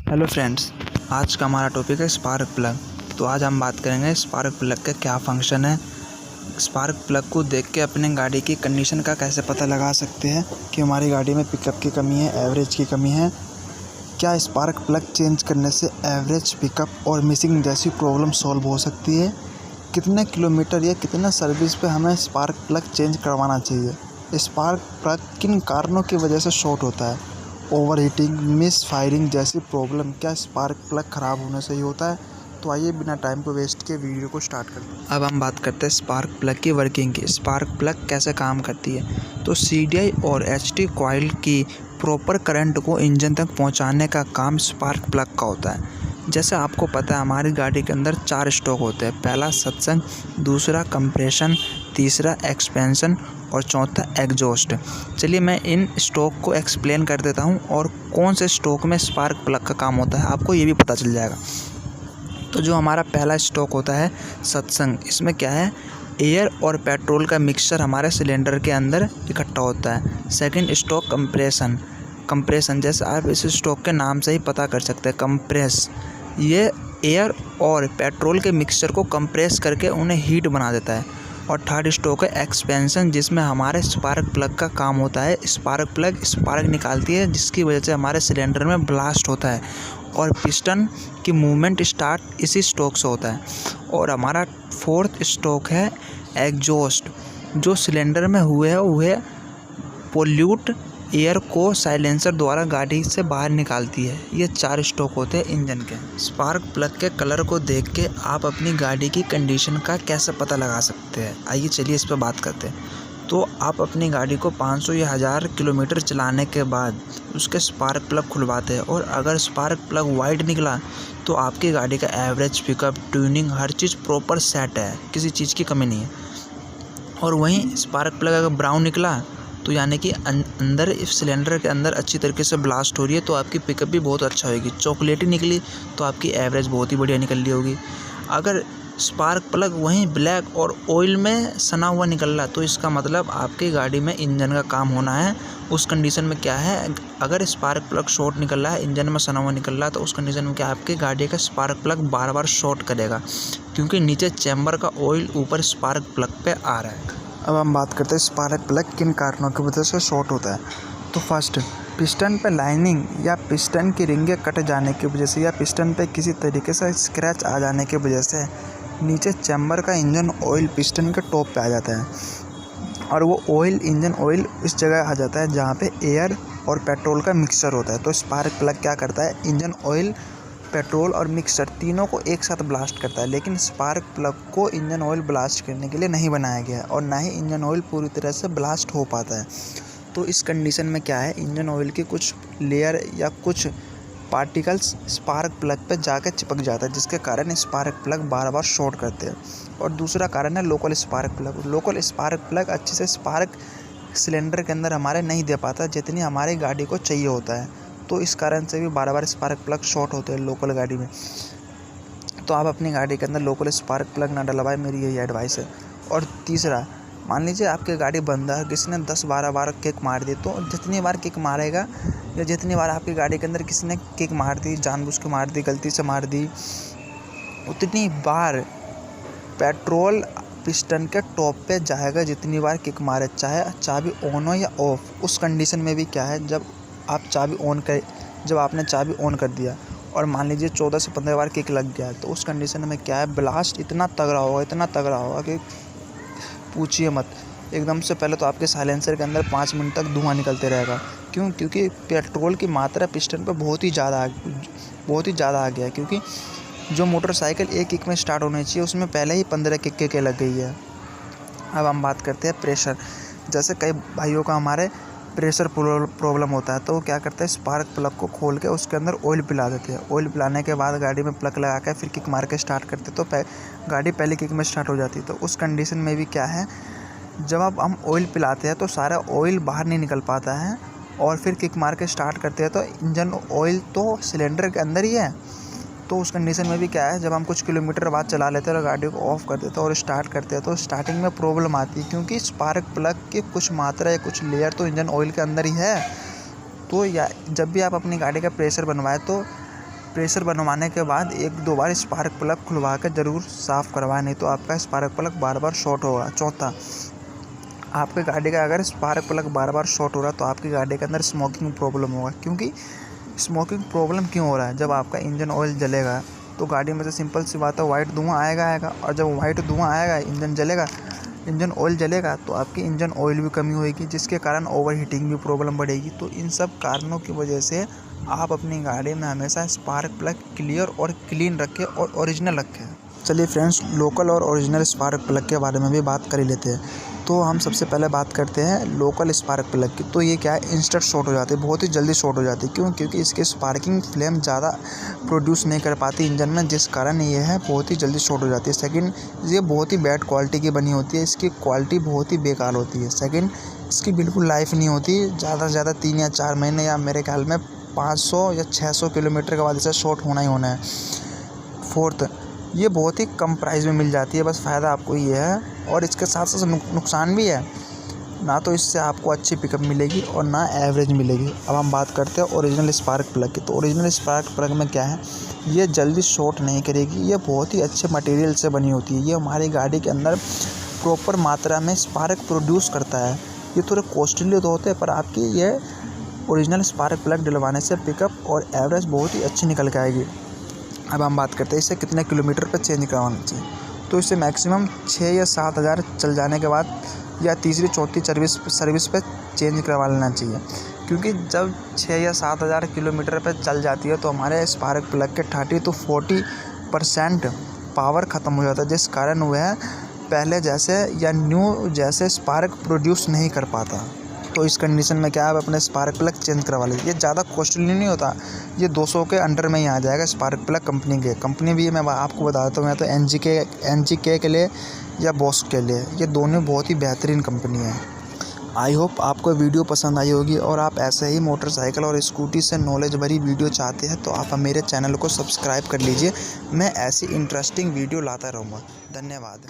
Hello friends, आज का हमारा टॉपिक है स्पार्क प्लग। तो आज हम बात करेंगे स्पार्क प्लग का क्या फंक्शन है, स्पार्क प्लग को देख के अपने गाड़ी की कंडीशन का कैसे पता लगा सकते हैं कि हमारी गाड़ी में पिकअप की कमी है, एवरेज की कमी है, क्या स्पार्क प्लग चेंज करने से एवरेज, पिकअप और मिसिंग जैसी प्रॉब्लम सॉल्व हो सकती है, कितने किलोमीटर या कितने सर्विस पे हमें स्पार्क प्लग चेंज करवाना चाहिए, स्पार्क प्लग किन कारणों की वजह से शॉर्ट होता है, ओवर हीटिंग, मिस फायरिंग जैसी प्रॉब्लम क्या स्पार्क प्लग ख़राब होने से ही होता है। तो आइए बिना टाइम को वेस्ट किए वीडियो को स्टार्ट करते हैं। अब हम बात करते हैं स्पार्क प्लग की वर्किंग की। स्पार्क प्लग कैसे काम करती है, तो CDI और HT कॉइल की प्रॉपर करंट को इंजन तक पहुंचाने का काम स्पार्क प्लग का होता है। जैसे आपको पता है हमारी गाड़ी के अंदर 4 स्ट्रोक होते हैं, पहला सत्संग, दूसरा कंप्रेशन, तीसरा एक्सपेंशन और चौथा एग्जॉस्ट। चलिए मैं इन स्ट्रोक को एक्सप्लेन कर देता हूं और कौन से स्ट्रोक में स्पार्क प्लग का काम होता है आपको ये भी पता चल जाएगा। तो जो हमारा पहला स्ट्रोक होता है सत्संग, इसमें क्या है, एयर और पेट्रोल का मिक्सचर हमारे सिलेंडर के अंदर इकट्ठा होता है। सेकंड स्ट्रोक कंप्रेशन जैसे आप इस स्ट्रोक के नाम से ही पता कर सकते हैं, कंप्रेस, ये एयर और पेट्रोल के मिक्सचर को कंप्रेस करके उन्हें हीट बना देता है। और थर्ड स्ट्रोक है एक्सपेंशन, जिसमें हमारे स्पार्क प्लग का काम होता है। स्पार्क प्लग स्पार्क निकालती है जिसकी वजह से हमारे सिलेंडर में ब्लास्ट होता है और पिस्टन की मूवमेंट स्टार्ट इसी स्ट्रोक से होता है। और हमारा फोर्थ स्ट्रोक है एग्जॉस्ट, जो सिलेंडर में हुए पोल्यूट एयर को साइलेंसर द्वारा गाड़ी से बाहर निकालती है। ये 4 स्ट्रोक होते हैं इंजन के। स्पार्क प्लग के कलर को देख के आप अपनी गाड़ी की कंडीशन का कैसे पता लगा सकते हैं, आइए चलिए इस पर बात करते हैं। तो आप अपनी गाड़ी को 500 या 1000 किलोमीटर चलाने के बाद उसके स्पार्क प्लग खुलवाते हैं और अगर स्पार्क प्लग वाइट निकला तो आपकी गाड़ी का एवरेज, पिकअप, ट्यूनिंग हर चीज़ प्रॉपर सेट है, किसी चीज़ की कमी नहीं है। और वहीं स्पार्क प्लग अगर ब्राउन निकला तो यानी कि अंदर इस सिलेंडर के अंदर अच्छी तरीके से ब्लास्ट हो रही है, तो आपकी पिकअप भी बहुत अच्छा होगी। चॉकलेटी निकली तो आपकी एवरेज बहुत ही बढ़िया निकल रही होगी। अगर स्पार्क प्लग वहीं ब्लैक और ऑयल में सना हुआ निकल रहा तो इसका मतलब आपकी गाड़ी में इंजन का काम होना है। उस कंडीशन में क्या है, अगर स्पार्क प्लग शॉर्ट निकल रहा है, इंजन में सना हुआ निकल रहा है, तो उस कंडीशन में क्या आपकी गाड़ी का स्पार्क प्लग बार बार शॉर्ट करेगा, क्योंकि नीचे चैम्बर का ऑयल ऊपर स्पार्क प्लग पे आ रहा है। अब हम बात करते हैं स्पार्क प्लग किन कारणों की वजह से शॉर्ट होता है। तो फर्स्ट, पिस्टन पे लाइनिंग या पिस्टन की रिंगें कट जाने की वजह से या पिस्टन पे किसी तरीके से स्क्रैच आ जाने की वजह से नीचे चैम्बर का इंजन ऑयल पिस्टन के टॉप पे आ जाता है और वो ऑयल, इंजन ऑयल इस जगह आ जाता है जहाँ पे एयर और पेट्रोल का मिक्सचर होता है। तो स्पार्क प्लग क्या करता है, इंजन ऑयल, पेट्रोल और मिक्सचर तीनों को एक साथ ब्लास्ट करता है। लेकिन स्पार्क प्लग को इंजन ऑयल ब्लास्ट करने के लिए नहीं बनाया गया है और ना ही इंजन ऑयल पूरी तरह से ब्लास्ट हो पाता है। तो इस कंडीशन में क्या है, इंजन ऑयल के कुछ लेयर या कुछ पार्टिकल्स स्पार्क प्लग पे जाकर चिपक जाता है, जिसके कारण स्पार्क प्लग बार बार शॉर्ट करते हैं। और दूसरा कारण है local spark plug. Local spark plug अच्छे से स्पार्क सिलेंडर के अंदर हमारे नहीं दे पाता जितनी हमारी गाड़ी को चाहिए होता है, तो इस कारण से भी बार बार स्पार्क प्लग शॉर्ट होते हैं लोकल गाड़ी में। तो आप अपनी गाड़ी के अंदर लोकल स्पार्क प्लग ना डलवाएं, मेरी यही एडवाइस है। और तीसरा, मान लीजिए आपकी गाड़ी बंद है, किसी ने 10-12 बार किक मार दी, तो जितनी बार किक मारेगा या जितनी बार आपकी गाड़ी के अंदर किसी ने किक मार दी, जानबूझ के मार दी, गलती से मार दी, उतनी बार पेट्रोल पिस्टन के टॉप पे जाएगा जितनी बार किक मारे, चाहे चाबी ऑन हो या ऑफ। उस कंडीशन में भी क्या है, जब आपने चाबी ऑन कर दिया और मान लीजिए 14 से 15 बार किक लग गया, तो उस कंडीशन में क्या है, ब्लास्ट इतना तगड़ा होगा कि पूछिए मत। एकदम से पहले तो आपके साइलेंसर के अंदर 5 मिनट तक धुआं निकलते रहेगा। क्यों? क्योंकि पेट्रोल की मात्रा पिस्टन पे बहुत ही ज़्यादा आ गया है। क्योंकि जो मोटरसाइकिल एक किक में स्टार्ट होनी चाहिए उसमें पहले ही 15 किक लग गई है। अब हम बात करते हैं प्रेशर। जैसे कई भाइयों का हमारे प्रेशर प्रॉब्लम होता है, तो वो क्या करते हैं, स्पार्क प्लग को खोल के उसके अंदर ऑयल पिला देते हैं। ऑयल पिलाने के बाद गाड़ी में प्लग लगा के फिर किक मार के स्टार्ट करते, तो गाड़ी पहले किक में स्टार्ट हो जाती है। तो उस कंडीशन में भी क्या है, जब अब हम ऑयल पिलाते हैं तो सारा ऑयल बाहर नहीं निकल पाता है और फिर किक मार के स्टार्ट करते हैं तो इंजन ऑयल तो सिलेंडर के अंदर ही है। तो उस कंडीशन में भी क्या है, जब हम कुछ किलोमीटर बाद चला लेते हैं और गाड़ी को ऑफ़ कर देते हैं और स्टार्ट करते हैं तो स्टार्टिंग में प्रॉब्लम आती है, क्योंकि स्पार्क प्लग की कुछ मात्रा या कुछ लेयर तो इंजन ऑयल के अंदर ही है। तो या जब भी आप अपनी गाड़ी का प्रेशर बनवाएं तो प्रेशर बनवाने के बाद 1-2 बार स्पार्क प्लग खुलवा कर ज़रूर साफ़ करवाएं, नहीं तो आपका स्पार्क प्लग बार बार शॉर्ट होगा। चौथा, आपके गाड़ी का अगर स्पार्क प्लग बार बार शॉर्ट हो रहा है तो आपकी गाड़ी के अंदर स्मोकिंग प्रॉब्लम होगा। क्योंकि स्मोकिंग प्रॉब्लम क्यों हो रहा है? जब आपका इंजन ऑयल जलेगा तो गाड़ी में से सिंपल सी बात है वाइट धुआं आएगा और जब वाइट धुआं आएगा इंजन ऑयल जलेगा तो आपकी इंजन ऑयल भी कमी होगी, जिसके कारण ओवर हीटिंग भी प्रॉब्लम बढ़ेगी। तो इन सब कारणों की वजह से आप अपनी गाड़ी में हमेशा स्पार्क प्लग क्लियर और क्लीन रखें और ओरिजिनल रखें। चलिए फ्रेंड्स, लोकल और ओरिजिनल स्पार्क प्लग के बारे में भी बात कर ही लेते हैं। तो हम सबसे पहले बात करते हैं लोकल स्पार्क प्लग की। तो ये क्या है, इंस्टेंट शॉर्ट हो जाती है, बहुत ही जल्दी शॉर्ट हो जाती है। क्यों? क्योंकि इसके स्पार्किंग फ्लेम ज़्यादा प्रोड्यूस नहीं कर पाती इंजन में, जिस कारण ये है बहुत ही जल्दी शॉर्ट हो जाती है। सेकंड, ये बहुत ही बैड क्वालिटी की बनी होती है, इसकी क्वालिटी बहुत ही बेकार होती है। सेकंड, इसकी बिल्कुल लाइफ नहीं होती, ज़्यादा से ज़्यादा 3 या 4 महीने या मेरे ख्याल में 500 या 600 किलोमीटर के बाद इसे शॉर्ट होना ही होना है। फोर्थ, ये बहुत ही कम प्राइस में मिल जाती है, बस फ़ायदा आपको ये है। और इसके साथ साथ नुकसान भी है, ना तो इससे आपको अच्छी पिकअप मिलेगी और ना एवरेज मिलेगी। अब हम बात करते हैं ओरिजिनल स्पार्क प्लग की। तो ओरिजिनल स्पार्क प्लग में क्या है, ये जल्दी शॉर्ट नहीं करेगी, ये बहुत ही अच्छे मटेरियल से बनी होती है। ये हमारी गाड़ी के अंदर प्रॉपर मात्रा में स्पार्क प्रोड्यूस करता है। ये थोड़े कॉस्टली तो होते हैं, पर आपकी ये ओरिजिनल स्पार्क प्लग डलवाने से पिकअप और एवरेज बहुत ही अच्छी निकल के आएगी। अब हम बात करते हैं इसे कितने किलोमीटर पर चेंज करवाना चाहिए। तो इसे मैक्सिमम 6 या 7 हज़ार चल जाने के बाद या तीसरी चौथी सर्विस पे चेंज करवा लेना चाहिए। क्योंकि जब 6 या 7 हज़ार किलोमीटर पे चल जाती है तो हमारे स्पार्क प्लग के 30 to 40% पावर ख़त्म हो जाता है, जिस कारण वह पहले जैसे या न्यू जैसे स्पार्क प्रोड्यूस नहीं कर पाता। तो इस कंडीशन में क्या है, आप अपने स्पार्क प्लग चेंज करवा लीजिए। ये ज़्यादा कॉस्टली नहीं होता, ये 200 के अंडर में ही आ जाएगा स्पार्क प्लग कंपनी भी मैं आपको बता देता हूँ, या तो NGK के लिए या बॉश के लिए, ये दोनों बहुत ही बेहतरीन कंपनी है। आई होप आपको वीडियो पसंद आई होगी और आप ऐसे ही मोटरसाइकिल और स्कूटी से नॉलेज भरी वीडियो चाहते हैं तो आप मेरे चैनल को सब्सक्राइब कर लीजिए। मैं ऐसी इंटरेस्टिंग वीडियो लाता रहूँगा। धन्यवाद।